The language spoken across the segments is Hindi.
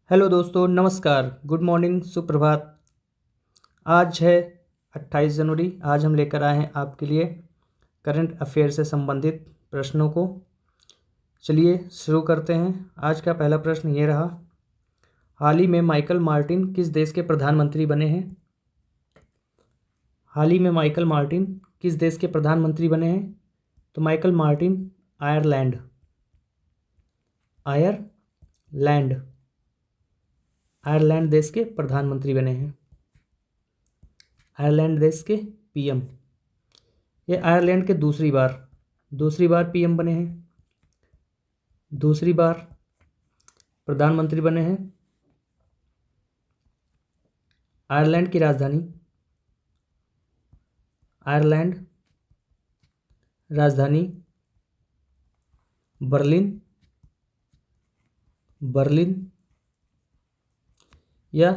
हेलो दोस्तों, नमस्कार, गुड मॉर्निंग, सुप्रभात। आज है 28 जनवरी। आज हम लेकर आए हैं आपके लिए करंट अफेयर से संबंधित प्रश्नों को। चलिए शुरू करते हैं। आज का पहला प्रश्न ये रहा, हाल ही में माइकल मार्टिन किस देश के प्रधानमंत्री बने हैं? हाल ही में माइकल मार्टिन किस देश के प्रधानमंत्री बने हैं? तो माइकल मार्टिन आयरलैंड आयरलैंड देश के प्रधानमंत्री बने हैं। आयरलैंड देश के पीएम। ये आयरलैंड के दूसरी बार पीएम बने हैं, दूसरी बार प्रधानमंत्री बने हैं। आयरलैंड की राजधानी बर्लिन या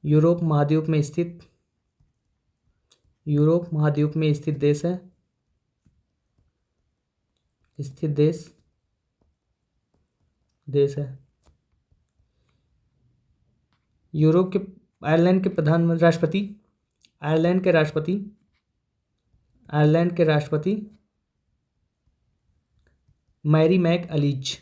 यूरोप महाद्वीप में स्थित देश है। यूरोप के आयरलैंड के राष्ट्रपति मैरी मैक अलीज।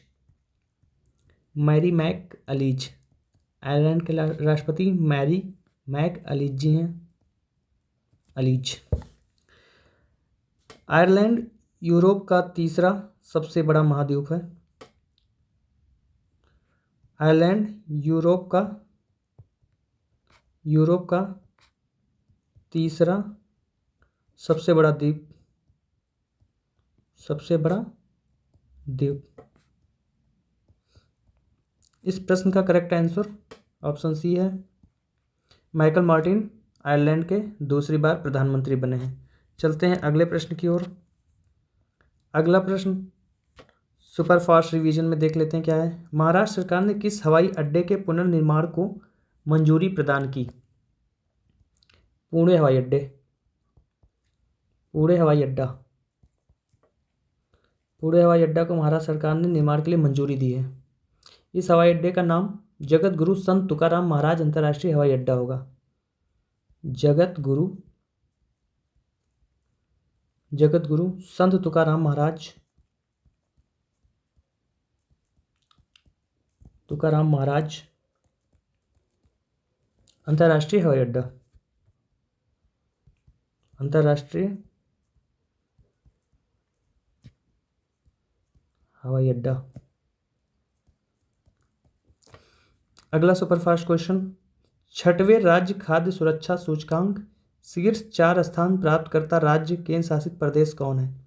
आयरलैंड के राष्ट्रपति मैरी मैक अलीज जी हैं। आयरलैंड यूरोप का तीसरा सबसे बड़ा महाद्वीप है। आयरलैंड यूरोप का तीसरा सबसे बड़ा द्वीप। इस प्रश्न का करेक्ट आंसर ऑप्शन सी है। माइकल मार्टिन आयरलैंड के दूसरी बार प्रधानमंत्री बने हैं। चलते हैं अगले प्रश्न की ओर। अगला प्रश्न सुपर फास्ट रिवीजन में देख लेते हैं क्या है। महाराष्ट्र सरकार ने किस हवाई अड्डे के पुनर्निर्माण को मंजूरी प्रदान की? पुणे हवाई अड्डा को महाराष्ट्र सरकार ने निर्माण के लिए मंजूरी दी है। इस हवाई अड्डे का नाम जगत गुरु संत तुकाराम महाराज अंतर्राष्ट्रीय हवाई अड्डा होगा। जगत गुरु संत तुकाराम महाराज अंतर्राष्ट्रीय हवाई अड्डा। अगला सुपरफास्ट क्वेश्चन, छठवें राज्य खाद्य सुरक्षा सूचकांक शीर्ष 4 स्थान प्राप्त करता राज्य केंद्र शासित प्रदेश कौन है?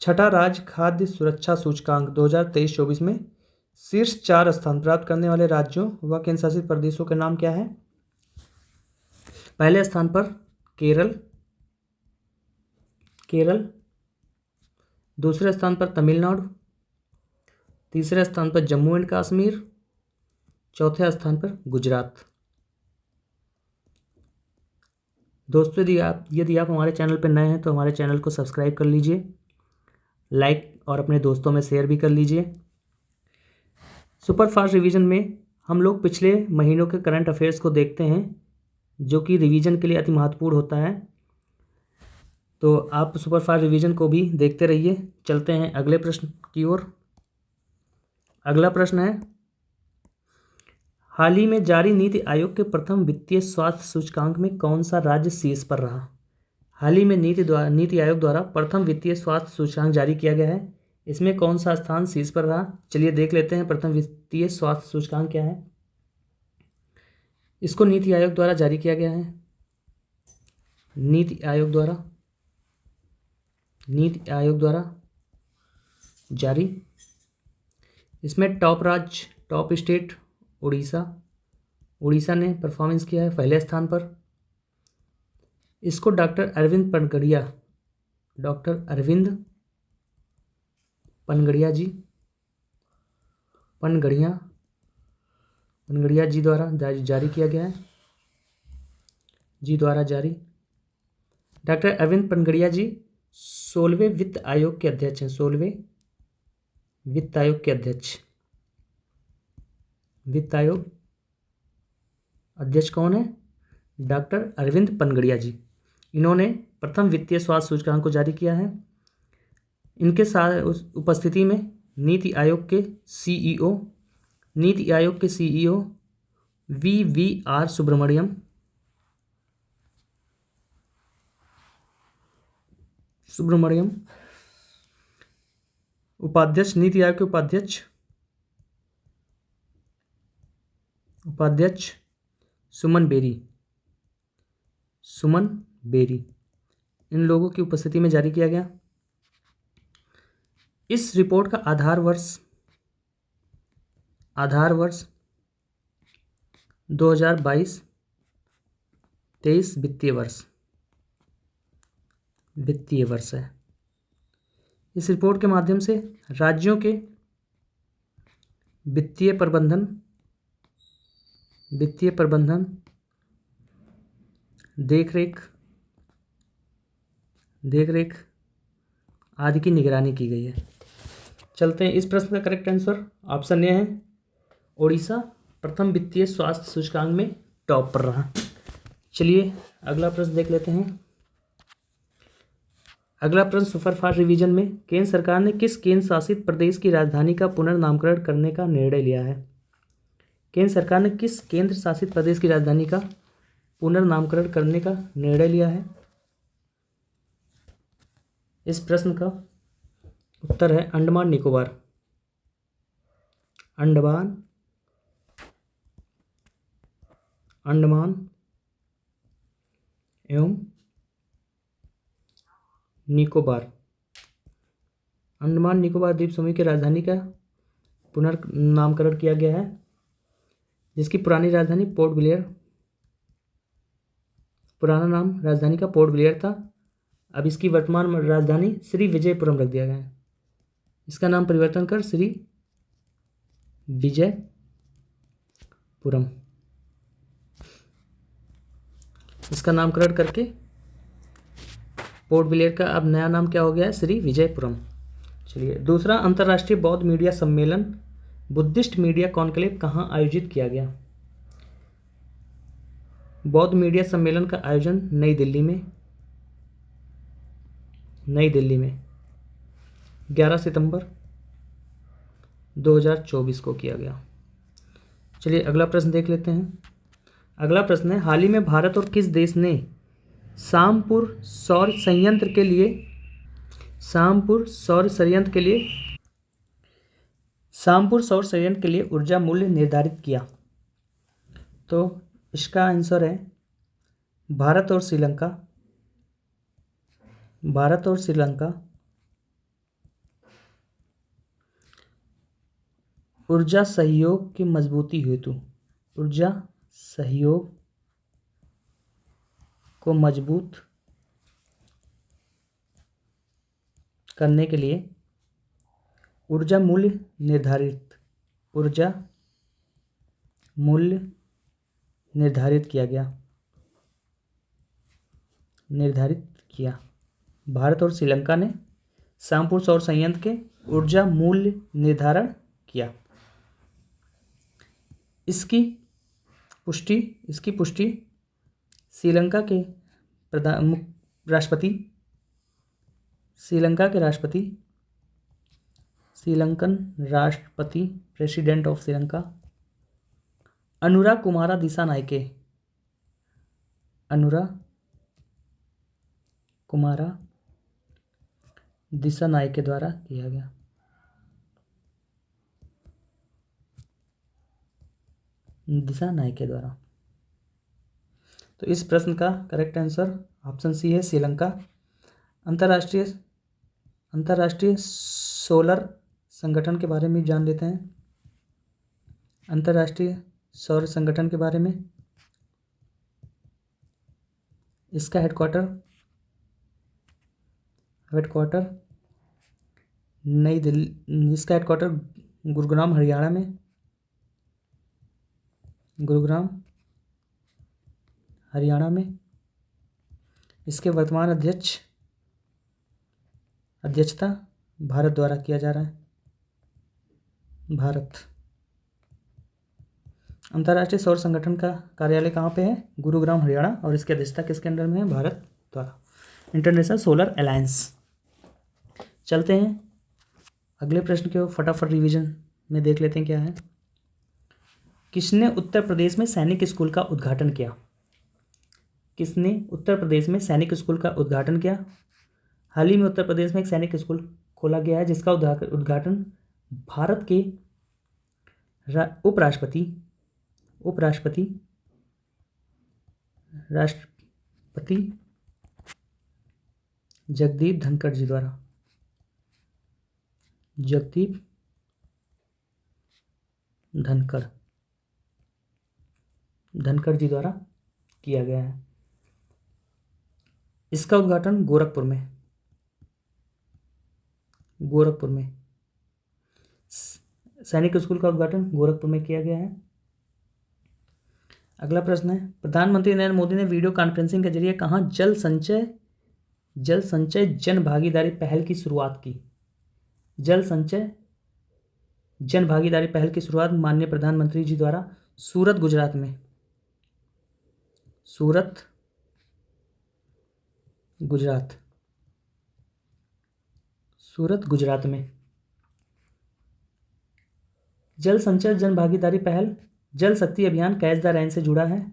छठा राज्य खाद्य सुरक्षा सूचकांक 2023-24 में शीर्ष 4 स्थान प्राप्त करने वाले राज्यों व केंद्र शासित प्रदेशों के नाम क्या है? पहले स्थान पर केरल, दूसरे स्थान पर तमिलनाडु, तीसरे स्थान पर जम्मू एंड कश्मीर, चौथे स्थान पर गुजरात। दोस्तों, यदि आप हमारे चैनल पर नए हैं तो हमारे चैनल को सब्सक्राइब कर लीजिए, लाइक और अपने दोस्तों में शेयर भी कर लीजिए। सुपरफास्ट रिवीजन में हम लोग पिछले महीनों के करंट अफेयर्स को देखते हैं, जो कि रिवीजन के लिए अति महत्वपूर्ण होता है। तो आप सुपरफास्ट रिवीजन को भी देखते रहिए। चलते हैं अगले प्रश्न की ओर। अगला प्रश्न है, हाल ही में जारी नीति आयोग के प्रथम वित्तीय स्वास्थ्य सूचकांक में कौन सा राज्य शीर्ष पर रहा? हाल ही में नीति आयोग द्वारा प्रथम वित्तीय स्वास्थ्य सूचकांक जारी किया गया है। इसमें कौन सा स्थान शीर्ष पर रहा? चलिए देख लेते हैं प्रथम वित्तीय स्वास्थ्य सूचकांक क्या है। इसको नीति आयोग द्वारा जारी किया गया है। नीति आयोग द्वारा जारी। इसमें टॉप स्टेट उड़ीसा ने परफॉर्मेंस किया है पहले स्थान पर। इसको डॉक्टर अरविंद पनगड़िया जी द्वारा जारी किया गया है। डॉक्टर अरविंद पनगड़िया जी 16वें वित्त आयोग के अध्यक्ष हैं। वित्त आयोग के अध्यक्ष, वित्त आयोग अध्यक्ष कौन है? डॉक्टर अरविंद पनगड़िया जी। इन्होंने प्रथम वित्तीय स्वास्थ्य सूचकांक को जारी किया है। इनके साथ उपस्थिति में नीति आयोग के सीईओ VVR सुब्रमण्यम, उपाध्यक्ष, नीति आयोग के उपाध्यक्ष सुमन बेरी, इन लोगों की उपस्थिति में जारी किया गया। इस रिपोर्ट का आधार वर्ष 2022-23 वित्तीय वर्ष है। इस रिपोर्ट के माध्यम से राज्यों के वित्तीय प्रबंधन, देख रेख आदि की निगरानी की गई है। चलते हैं इस प्रश्न का करेक्ट आंसर ऑप्शन ए है, ओडिशा प्रथम वित्तीय स्वास्थ्य सूचकांक में टॉप पर रहा। चलिए अगला प्रश्न देख लेते हैं। अगला प्रश्न सुपरफास्ट रिवीजन में केंद्र सरकार ने किस केंद्र शासित प्रदेश की राजधानी का पुनर्नामकरण करने का निर्णय लिया है? केंद्र सरकार ने किस केंद्र शासित प्रदेश की राजधानी का पुनर्नामकरण करने का निर्णय लिया है? इस प्रश्न का उत्तर है अंडमान निकोबार। अंडमान एवं निकोबार द्वीप समूह की राजधानी का पुनर्नामकरण किया गया है, जिसकी पुरानी राजधानी पुराना नाम राजधानी का पोर्ट ब्लेयर था। अब इसकी वर्तमान राजधानी श्री विजयपुरम रख दिया गया है। इसका नाम परिवर्तन कर श्री विजयपुरम, इसका नामकरण करके पोर्ट ब्लेयर का अब नया नाम क्या हो गया है? श्री विजयपुरम। चलिए दूसरा, अंतर्राष्ट्रीय बौद्ध मीडिया सम्मेलन बुद्धिस्ट मीडिया कॉन्क्लेव कहाँ आयोजित किया गया? बौद्ध मीडिया सम्मेलन का आयोजन नई दिल्ली में 11 सितंबर 2024 को किया गया। चलिए अगला प्रश्न देख लेते हैं। अगला प्रश्न है, हाल ही में भारत और किस देश ने शामपुर सौर संयंत्र के लिए ऊर्जा मूल्य निर्धारित किया? तो इसका आंसर है भारत और श्रीलंका ऊर्जा सहयोग की मजबूती हेतु ऊर्जा सहयोग को मजबूत करने के लिए ऊर्जा मूल्य निर्धारित किया। भारत और श्रीलंका ने शामपुर सौर संयंत्र के ऊर्जा मूल्य निर्धारण किया। इसकी पुष्टि श्रीलंका के श्रीलंकन राष्ट्रपति प्रेसिडेंट ऑफ श्रीलंका अनुरा कुमारा दिसानायके द्वारा किया गया। तो इस प्रश्न का करेक्ट आंसर ऑप्शन सी है, श्रीलंका। अंतर्राष्ट्रीय सोलर संगठन के बारे में जान लेते हैं। अंतर्राष्ट्रीय सौर संगठन के बारे में, इसका हेडक्वार्टर नई दिल्ली, इसका हेडक्वार्टर गुरुग्राम हरियाणा में। इसके वर्तमान अध्यक्षता भारत द्वारा किया जा रहा है। भारत। अंतर्राष्ट्रीय सौर संगठन का कार्यालय कहाँ पे है? गुरुग्राम हरियाणा। और इसकी अध्यक्षता किसके अंडर में है? भारत द्वारा। International solar alliance. चलते हैं अगले प्रश्न के फटाफट रिवीजन में देख लेते हैं क्या है। किसने उत्तर प्रदेश में सैनिक स्कूल का उद्घाटन किया? किसने उत्तर प्रदेश में सैनिक स्कूल का उद्घाटन किया? हाल ही में उत्तर प्रदेश में एक सैनिक स्कूल खोला गया है जिसका उद्घाटन भारत के राष्ट्रपति जगदीप धनखड़ जी द्वारा। जगदीप धनखड़ जी द्वारा किया गया है। इसका उद्घाटन गोरखपुर में सैनिक स्कूल का उद्घाटन गोरखपुर में किया गया है। अगला प्रश्न है, प्रधानमंत्री नरेंद्र मोदी ने वीडियो कॉन्फ्रेंसिंग के जरिए कहाँ जल संचय जन भागीदारी पहल की शुरुआत की? जल संचय जन भागीदारी पहल की शुरुआत माननीय प्रधानमंत्री जी द्वारा सूरत गुजरात में। जल संचय जन भागीदारी पहल जल शक्ति अभियान कैच द रेन से जुड़ा है।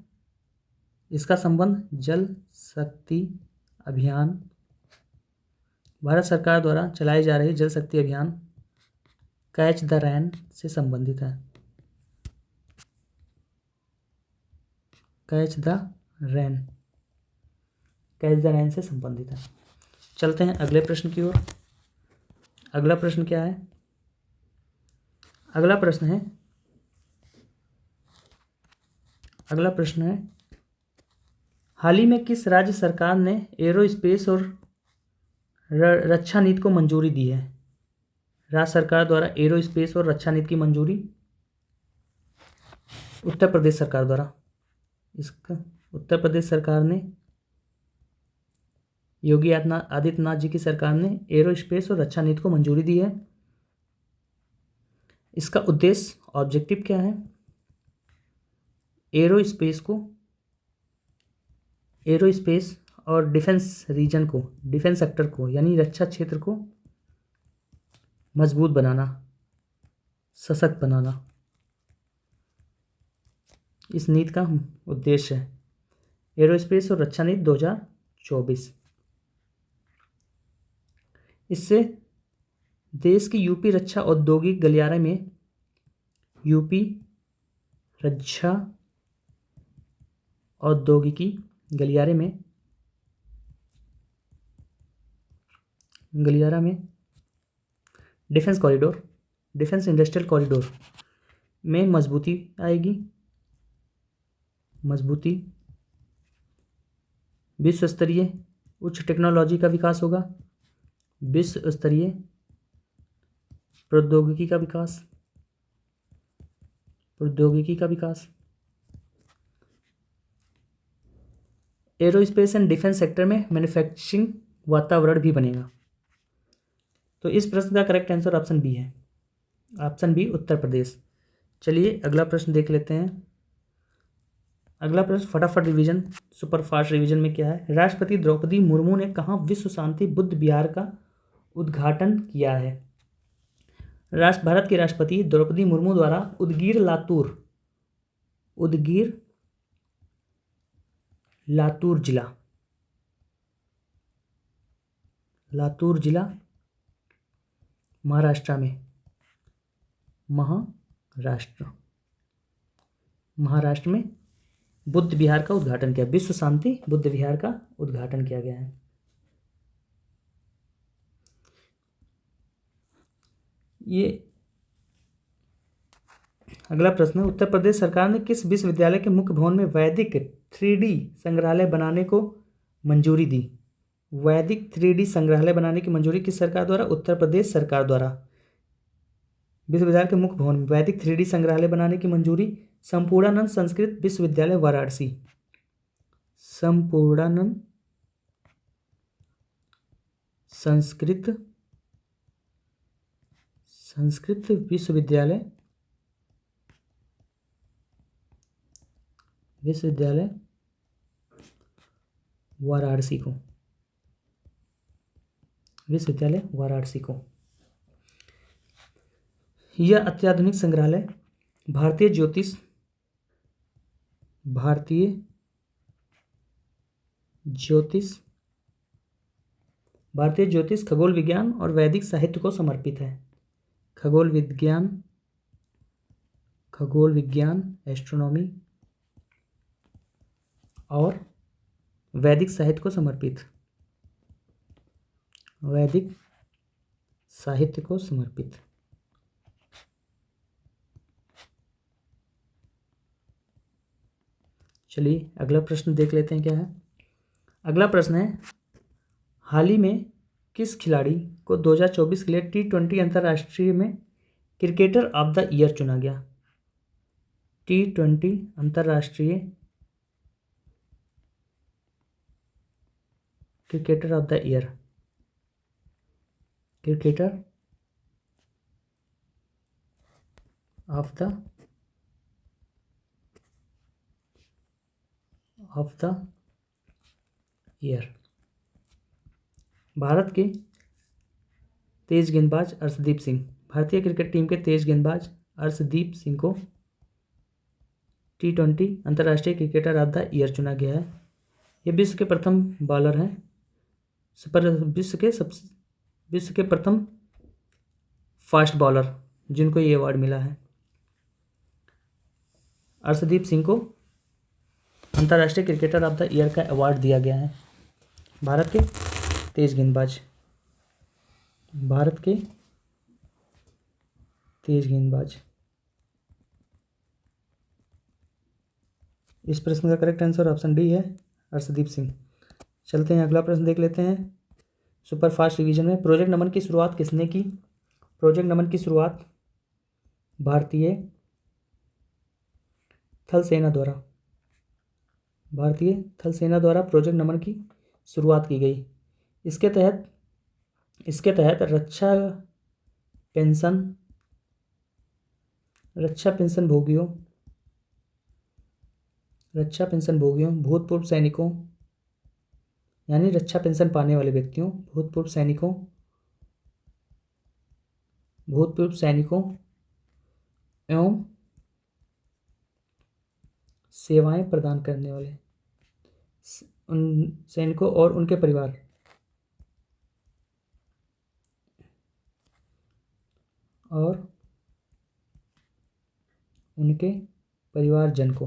इसका संबंध जल शक्ति अभियान भारत सरकार द्वारा चलाई जा रही जल शक्ति अभियान कैच द रेन से संबंधित है। कैच द रेन से संबंधित है। चलते हैं अगले प्रश्न की ओर। अगला प्रश्न क्या है? अगला प्रश्न है हाल ही में किस राज्य सरकार ने एरोस्पेस और रक्षा नीति को मंजूरी दी है? राज्य सरकार द्वारा एरोस्पेस और रक्षा नीति की मंजूरी उत्तर प्रदेश सरकार द्वारा। इसका उत्तर प्रदेश सरकार ने योगी आदित्यनाथ जी की सरकार ने एरोस्पेस और रक्षा नीति को मंजूरी दी है। इसका उद्देश्य ऑब्जेक्टिव क्या है? एरोस्पेस और डिफेंस रीजन को, डिफेंस सेक्टर को यानी रक्षा क्षेत्र को मजबूत बनाना, सशक्त बनाना, इस नीति का उद्देश्य है। एरोस्पेस और रक्षा नीति 2024। इससे देश की यूपी रक्षा औद्योगिक गलियारे में डिफेंस इंडस्ट्रियल कॉरिडोर में मजबूती आएगी। विश्व स्तरीय उच्च टेक्नोलॉजी का विकास होगा। विश्व स्तरीय प्रौद्योगिकी का विकास। एरोस्पेस एंड डिफेंस सेक्टर में मैन्युफैक्चरिंग वातावरण भी बनेगा। तो इस प्रश्न का करेक्ट आंसर ऑप्शन बी है। Option B Uttar Pradesh. चलिए अगला प्रश्न देख लेते हैं। अगला प्रश्न फटाफट रिवीजन, सुपर फास्ट रिवीजन में क्या है? राष्ट्रपति द्रौपदी मुर्मू ने कहाँ विश्व शांति बुद्ध विहार का उद्घाटन किया है? भारत के राष्ट्रपति द्रौपदी मुर्मू द्वारा उदगीर लातूर जिला महाराष्ट्र में बुद्ध विहार का उद्घाटन किया। विश्व शांति बुद्ध विहार का उद्घाटन किया गया है। ये अगला प्रश्न है, उत्तर प्रदेश सरकार ने किस विश्वविद्यालय के मुख्य भवन में वैदिक 3D संग्रहालय बनाने को मंजूरी दी? वैदिक 3D संग्रहालय बनाने की मंजूरी किस सरकार द्वारा? उत्तर प्रदेश सरकार द्वारा। विश्वविद्यालय के मुख्य भवन में वैदिक 3D संग्रहालय बनाने की मंजूरी संपूर्णानंद संस्कृत विश्वविद्यालय वाराणसी। संपूर्णानंद संस्कृत संस्कृत विश्वविद्यालय वाराणसी को, यह अत्याधुनिक संग्रहालय भारतीय ज्योतिष, खगोल विज्ञान और वैदिक साहित्य को समर्पित है। खगोल विज्ञान एस्ट्रोनॉमी और वैदिक साहित्य को समर्पित। चलिए अगला प्रश्न देख लेते हैं क्या है। अगला प्रश्न है, हाल ही में किस खिलाड़ी को 2024 के लिए T20 अंतर्राष्ट्रीय में क्रिकेटर ऑफ द ईयर चुना गया? T20 अंतर्राष्ट्रीय cricketer of the year, Bharat के तेज गेंदबाज अर्शदीप सिंह, भारतीय क्रिकेट टीम के तेज गेंदबाज अर्शदीप सिंह को T20 अंतर्राष्ट्रीय क्रिकेटर ऑफ द ईयर चुना गया है। ये विश्व के प्रथम बॉलर हैं, विश्व के प्रथम फास्ट बॉलर जिनको ये अवार्ड मिला है। अर्शदीप सिंह को अंतर्राष्ट्रीय क्रिकेटर ऑफ द ईयर का अवार्ड दिया गया है। भारत के तेज गेंदबाज, इस प्रश्न का करेक्ट आंसर ऑप्शन डी है, अर्शदीप सिंह। चलते हैं अगला प्रश्न देख लेते हैं। सुपर फास्ट रिवीजन में प्रोजेक्ट नमन की शुरुआत किसने की? प्रोजेक्ट नमन की शुरुआत भारतीय थल सेना द्वारा प्रोजेक्ट नमन की शुरुआत की गई। इसके तहत रक्षा पेंशन भोगियों, भूतपूर्व सैनिकों यानी रक्षा पेंशन पाने वाले व्यक्तियों, भूतपूर्व सैनिकों एवं सेवाएं प्रदान करने वाले उन सैनिकों और उनके परिवार परिवारजन को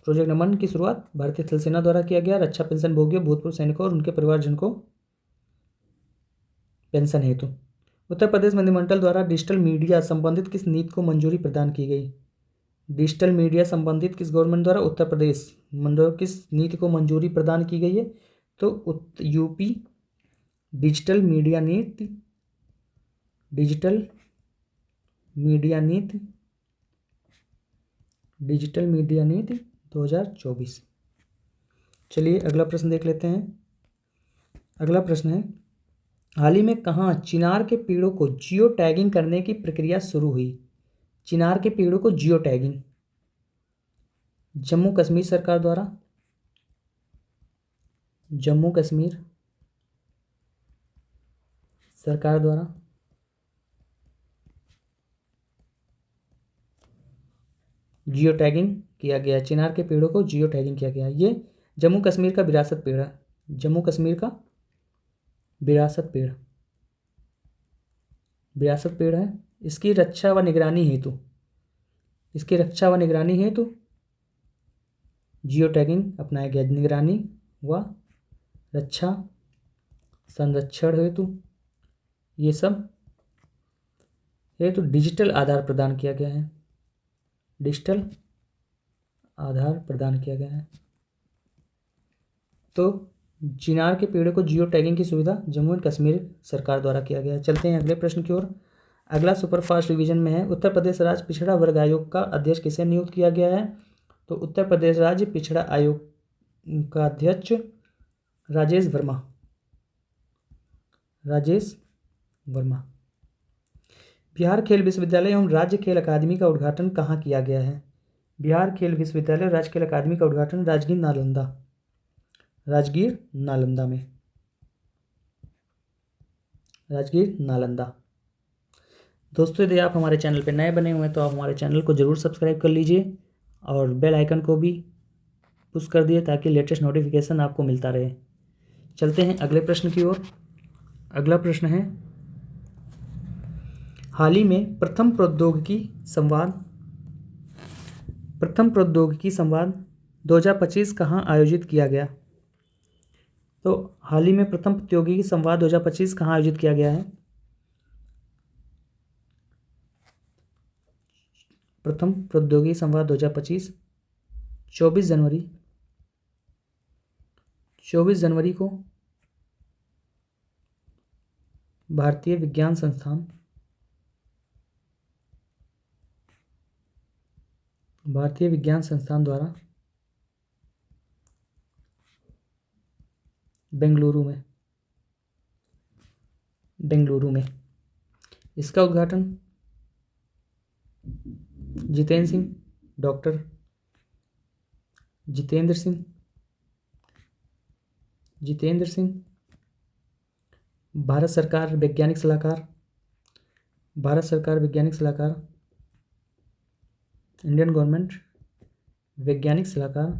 प्रोजेक्ट नमन की शुरुआत भारतीय थल सेना द्वारा किया गया। रक्षा पेंशन भोगियों, भूतपूर्व सैनिकों और उनके परिवारजन को पेंशन हेतु। उत्तर प्रदेश मंत्रिमंडल द्वारा डिजिटल मीडिया संबंधित किस नीति को मंजूरी प्रदान की गई? डिजिटल मीडिया संबंधित किस गवर्नमेंट द्वारा उत्तर प्रदेश किस नीति को मंजूरी प्रदान की गई है? तो यूपी डिजिटल मीडिया नीति 2024। चलिए अगला प्रश्न देख लेते हैं। अगला प्रश्न है, हाल ही में कहाँ चिनार के पेड़ों को जियो टैगिंग करने की प्रक्रिया शुरू हुई? चिनार के पेड़ों को जियो टैगिंग जम्मू कश्मीर सरकार द्वारा, जियो टैगिंग किया गया। चिनार के पेड़ों को जियो टैगिंग किया गया। ये जम्मू कश्मीर का विरासत पेड़ है, विरासत पेड़ है। इसकी रक्षा व निगरानी हेतु जियो टैगिंग अपनाया गया। निगरानी व रक्षा संरक्षण हेतु ये सब हेतु डिजिटल आधार प्रदान किया गया है। तो चिनार के पेड़ों को जियो टैगिंग की सुविधा जम्मू एंड कश्मीर सरकार द्वारा किया गया है। चलते हैं अगले प्रश्न की ओर। अगला सुपरफास्ट रिवीजन में है, उत्तर प्रदेश राज्य पिछड़ा वर्ग आयोग का अध्यक्ष किसे नियुक्त किया गया है? तो उत्तर प्रदेश राज्य पिछड़ा आयोग का अध्यक्ष राजेश वर्मा राजेश वर्मा। बिहार खेल विश्वविद्यालय एवं राज्य खेल अकादमी का उद्घाटन कहाँ किया गया है? बिहार खेल विश्वविद्यालय और राज्य खेल अकादमी का उद्घाटन राजगीर नालंदा में। राजगीर नालंदा। दोस्तों, यदि आप हमारे चैनल पर नए बने हुए हैं तो आप हमारे चैनल को ज़रूर सब्सक्राइब कर लीजिए और बेल आइकन को भी पुश कर दिए ताकि लेटेस्ट नोटिफिकेशन आपको मिलता रहे। चलते हैं अगले प्रश्न की ओर। अगला प्रश्न है, हाल ही में प्रथम प्रौद्योगिकी संवाद 2025 कहाँ आयोजित किया गया? तो हाल ही में प्रथम प्रौद्योगिकी संवाद 2025 कहाँ आयोजित किया गया है? प्रथम प्रौद्योगिकी संवाद 2025 24 जनवरी को भारतीय विज्ञान संस्थान द्वारा बेंगलुरु में इसका उद्घाटन डॉक्टर जितेंद्र सिंह भारत सरकार वैज्ञानिक सलाहकार इंडियन गवर्नमेंट वैज्ञानिक सलाहकार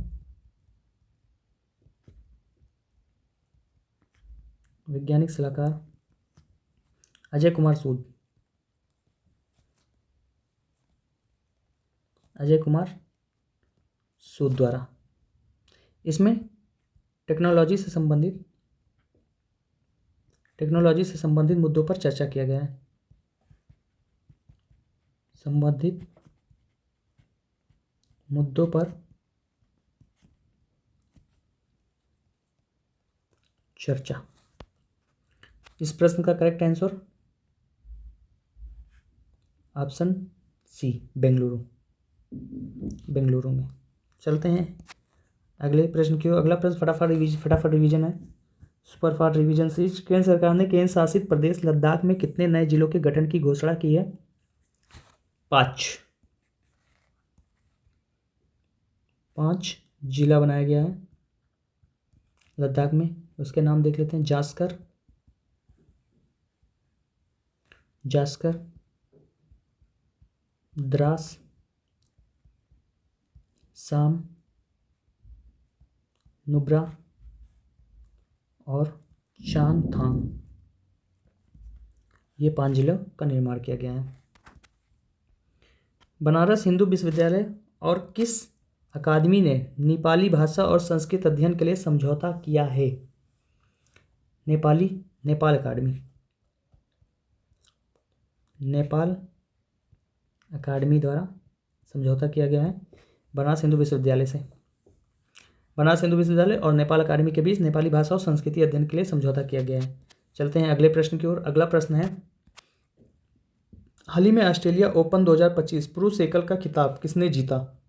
अजय कुमार सूद द्वारा। इसमें टेक्नोलॉजी से संबंधित मुद्दों पर चर्चा किया गया है। संबंधित मुद्दों पर चर्चा। इस प्रश्न का correct answer option C, Bengaluru में। चलते हैं अगले प्रश्न की ओर। अगला प्रश्न फटाफट रिवीजन है, सुपर फास्ट रिवीजन से। केंद्र सरकार ने केंद्र शासित प्रदेश लद्दाख में कितने नए जिलों के गठन की घोषणा की है? 5 जिला बनाया गया है लद्दाख में। उसके नाम देख लेते हैं। जास्कर, द्रास, साम, नुब्रा और चांगथांग। ये 5 जिलों का निर्माण किया गया है। बनारस हिंदू विश्वविद्यालय और किस अकादमी ने नेपाली भाषा और संस्कृत अध्ययन के लिए समझौता किया है? नेपाल अकादमी द्वारा समझौता किया गया है बनारस हिंदू विश्वविद्यालय और नेपाल अकादमी के बीच नेपाली भाषा और संस्कृति अध्ययन के लिए समझौता किया गया है। चलते हैं अगले प्रश्न की ओर। अगला प्रश्न है, हाल ही में ऑस्ट्रेलिया ओपन 2025 पुरुष एकल का खिताब किसने जीता?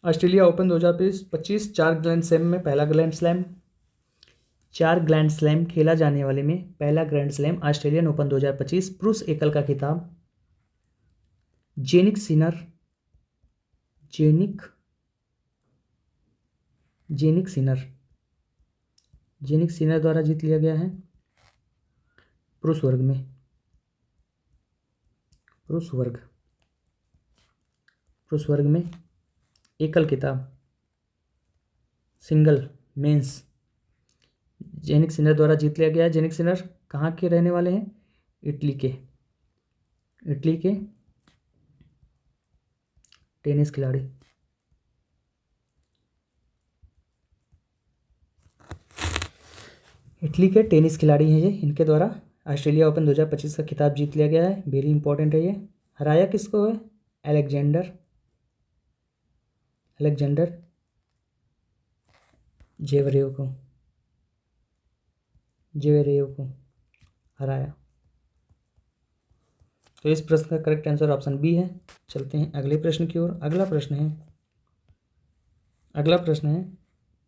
ऑस्ट्रेलिया ओपन 2025 4 ग्रैंड स्लैम खेला जाने वाले में पहला ग्रैंड स्लैम ऑस्ट्रेलियन ओपन 2025 पुरुष एकल का खिताब जेनिक सिनर द्वारा जीत लिया गया है पुरुष वर्ग में एकल खिताब सिंगल मेंस जेनिक सिनर द्वारा जीत लिया गया है। जेनिक सिनर कहाँ के रहने वाले हैं? इटली के टेनिस खिलाड़ी। हैं ये। इनके द्वारा ऑस्ट्रेलिया ओपन 2025 का खिताब जीत लिया गया है। वेरी इंपॉर्टेंट है ये। हराया किसको है? अलेक्जेंडर जेवरेव को हराया। तो इस प्रश्न का करेक्ट आंसर ऑप्शन बी है। चलते हैं अगले प्रश्न की ओर। अगला प्रश्न है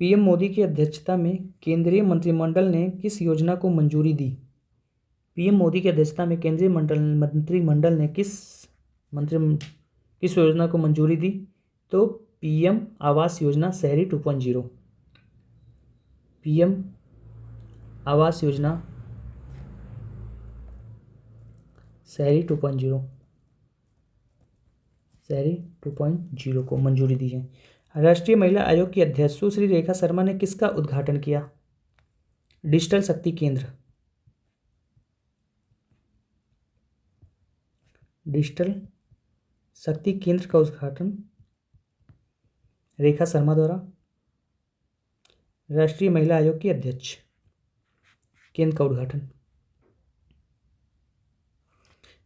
पीएम मोदी की अध्यक्षता में केंद्रीय मंत्रिमंडल ने किस योजना को मंजूरी दी? पीएम मोदी की अध्यक्षता में केंद्रीय मंत्रिमंडल ने किस योजना को मंजूरी दी? तो पीएम आवास योजना शहरी 2.0। पीएम आवास योजना शहरी 2.0 को मंजूरी दी है। राष्ट्रीय महिला आयोग की अध्यक्ष सुश्री रेखा शर्मा ने किसका उद्घाटन किया? डिजिटल शक्ति केंद्र। डिजिटल शक्ति केंद्र का उद्घाटन रेखा शर्मा द्वारा। राष्ट्रीय महिला आयोग की अध्यक्ष, केंद्र का उद्घाटन।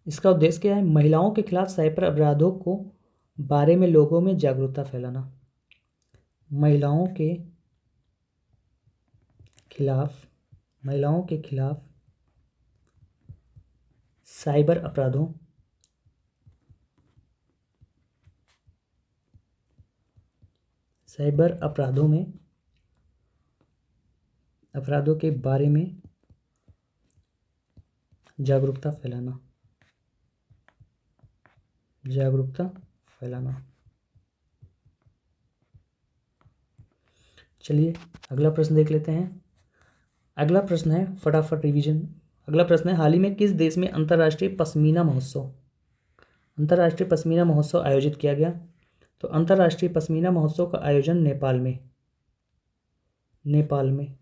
इसका उद्देश्य क्या है? महिलाओं के खिलाफ साइबर अपराधों को बारे में लोगों में जागरूकता फैलाना। महिलाओं के खिलाफ साइबर अपराधों के बारे में जागरूकता फैलाना। चलिए अगला प्रश्न देख लेते हैं। अगला प्रश्न है फटाफट रिवीजन। अगला प्रश्न है, हाल ही में किस देश में अंतर्राष्ट्रीय पश्मीना महोत्सव आयोजित किया गया? तो अंतर्राष्ट्रीय पश्मीना महोत्सव का आयोजन नेपाल में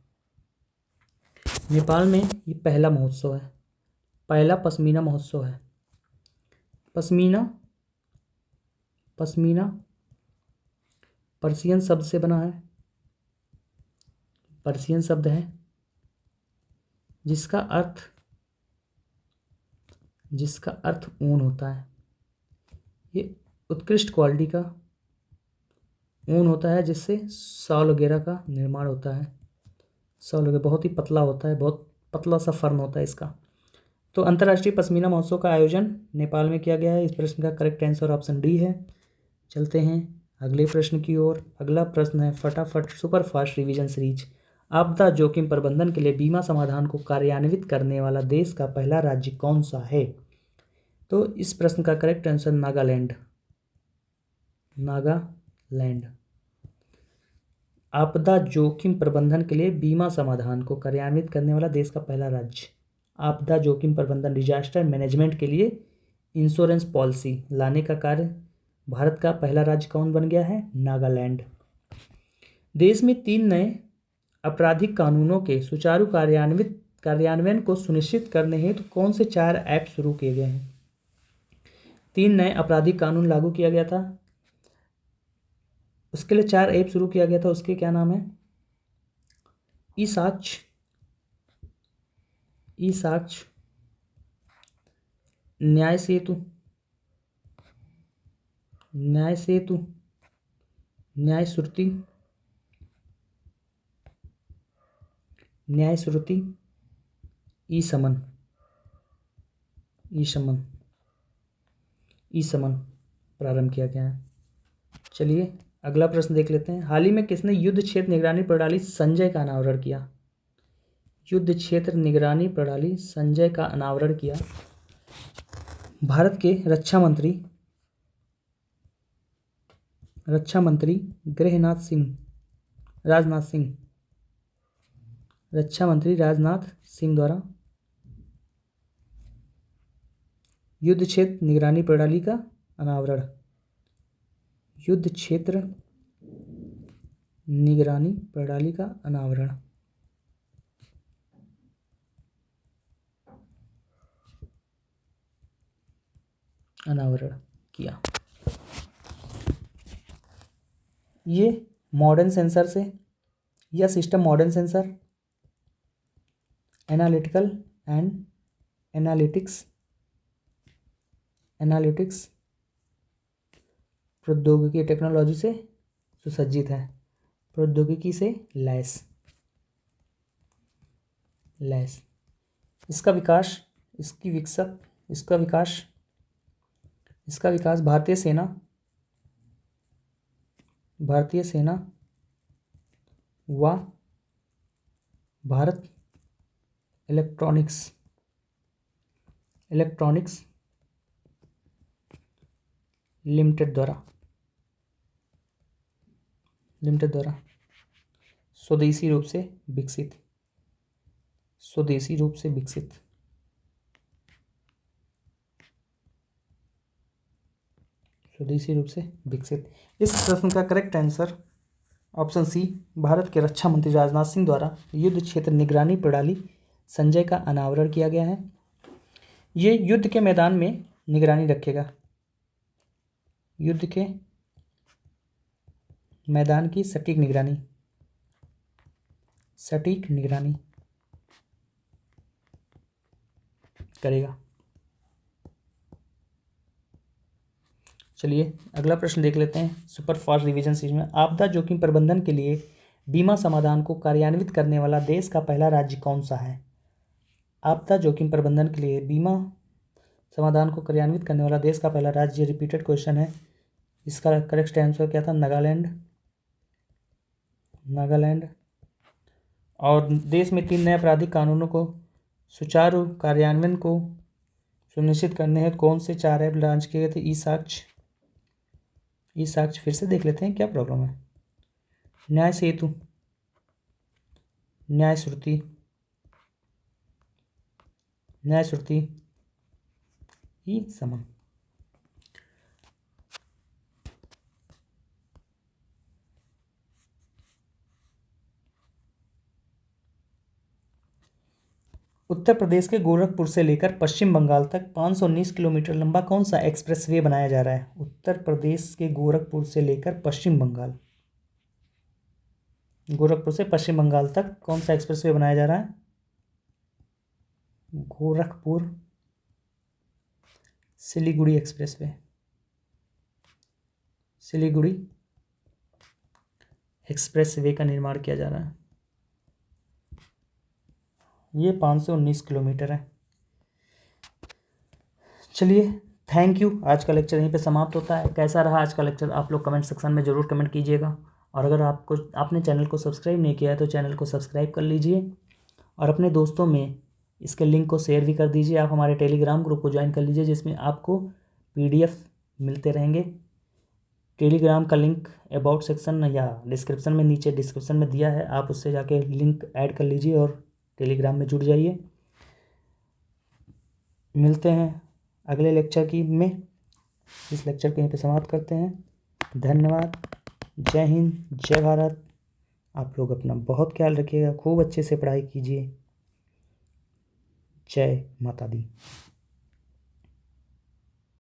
ये पहला महोत्सव है, पहला पश्मीना महोत्सव है। पश्मीना पर्शियन शब्द से बना है, पर्शियन शब्द है जिसका अर्थ ऊन होता है। ये उत्कृष्ट क्वालिटी का ऊन होता है जिससे शॉल वगैरह का निर्माण होता है। शॉल वगैरह बहुत ही पतला होता है, बहुत पतला सा फर्म होता है इसका। तो अंतर्राष्ट्रीय पश्मीना महोत्सव का आयोजन नेपाल में किया गया है। इस प्रश्न का करेक्ट आंसर ऑप्शन डी है। चलते हैं अगले प्रश्न की ओर। अगला प्रश्न है फटाफट सुपर फास्ट रिवीजन सीरीज। आपदा जोखिम प्रबंधन के लिए बीमा समाधान को कार्यान्वित करने वाला देश का पहला राज्य कौन सा है? तो इस प्रश्न का करेक्ट आंसर नागालैंड। आपदा जोखिम प्रबंधन के लिए बीमा समाधान को कार्यान्वित करने वाला देश का पहला राज्य। आपदा जोखिम प्रबंधन, डिजास्टर मैनेजमेंट के लिए इंश्योरेंस पॉलिसी लाने का कार्य भारत का पहला राज्य कौन बन गया है? नागालैंड। देश में 3 नए आपराधिक कानूनों के सुचारू कार्यान्वयन को सुनिश्चित करने हेतु कौन से 4 ऐप शुरू किए गए हैं? 3 नए आपराधिक कानून लागू किया गया था, उसके लिए 4 ऐप शुरू किया गया था। उसके क्या नाम है? ई साक्ष्य, न्याय सेतु, न्याय श्रुति, ई समन प्रारंभ किया गया है। चलिए अगला प्रश्न देख लेते हैं। हाल ही में किसने युद्ध क्षेत्र निगरानी प्रणाली संजय का अनावरण किया? युद्ध क्षेत्र निगरानी प्रणाली संजय का अनावरण किया भारत के रक्षा मंत्री राजनाथ सिंह द्वारा युद्ध क्षेत्र निगरानी प्रणाली का अनावरण। युद्ध क्षेत्र निगरानी प्रणाली का अनावरण किया। ये मॉडर्न सेंसर से या सिस्टम मॉडर्न सेंसर, एनालिटिक्स प्रौद्योगिकी टेक्नोलॉजी से सुसज्जित है, प्रौद्योगिकी से लैस। इसका विकास भारतीय सेना व भारत इलेक्ट्रॉनिक्स इलेक्ट्रॉनिक्स लिमिटेड द्वारा स्वदेशी रूप से विकसित इस प्रश्न का correct answer option C, Bharat के रक्षा मंत्री राजनाथ सिंह द्वारा युद्ध क्षेत्र निगरानी प्रणाली संजय का अनावरण किया गया है। ये युद्ध के मैदान में निगरानी रखेगा, युद्ध के मैदान की सटीक निगरानी करेगा। चलिए अगला प्रश्न देख लेते हैं। सुपर फास्ट रिवीजन सीरीज में आपदा जोखिम प्रबंधन के लिए बीमा समाधान को कार्यान्वित करने वाला देश का पहला राज्य कौन सा है? आपदा जोखिम प्रबंधन के लिए बीमा समाधान को कार्यान्वित करने वाला देश का पहला राज्य, रिपीटेड क्वेश्चन है, इसका करेक्ट आंसर क्या था? नागालैंड। और देश में 3 नए आपराधिक कानूनों को सुचारू कार्यान्वयन को सुनिश्चित करने हेतु कौन से 4 ऐप लॉन्च किए गए थे? ई साक्ष्य फिर से देख लेते हैं क्या प्रॉब्लम है। न्याय सेतु, न्याय श्रुति, ई समन। उत्तर प्रदेश के गोरखपुर से लेकर पश्चिम बंगाल तक 519 किलोमीटर लंबा कौन सा एक्सप्रेसवे बनाया जा रहा है? उत्तर प्रदेश के गोरखपुर से लेकर पश्चिम बंगाल तक कौन सा एक्सप्रेसवे बनाया जा रहा है? गोरखपुर सिलीगुड़ी एक्सप्रेसवे का निर्माण किया जा रहा है। ये 519 किलोमीटर है। चलिए थैंक यू, आज का लेक्चर यहीं पे समाप्त होता है। कैसा रहा आज का लेक्चर आप लोग कमेंट सेक्शन में ज़रूर कमेंट कीजिएगा। और अगर आपने चैनल को सब्सक्राइब नहीं किया है तो चैनल को सब्सक्राइब कर लीजिए और अपने दोस्तों में इसके लिंक को शेयर भी कर दीजिए। आप हमारे टेलीग्राम ग्रुप को ज्वाइन कर लीजिए जिसमें आपको PDF मिलते रहेंगे। टेलीग्राम का लिंक अबाउट सेक्शन या डिस्क्रिप्शन में, नीचे डिस्क्रिप्शन में दिया है, आप उससे जाके लिंक ऐड कर लीजिए और टेलीग्राम में जुड़ जाइए। मिलते हैं अगले लेक्चर में। इस लेक्चर को यहीं पे समाप्त करते हैं। धन्यवाद। जय हिंद, जय भारत। आप लोग अपना बहुत ख्याल रखिएगा, खूब अच्छे से पढ़ाई कीजिए। जय माता दी।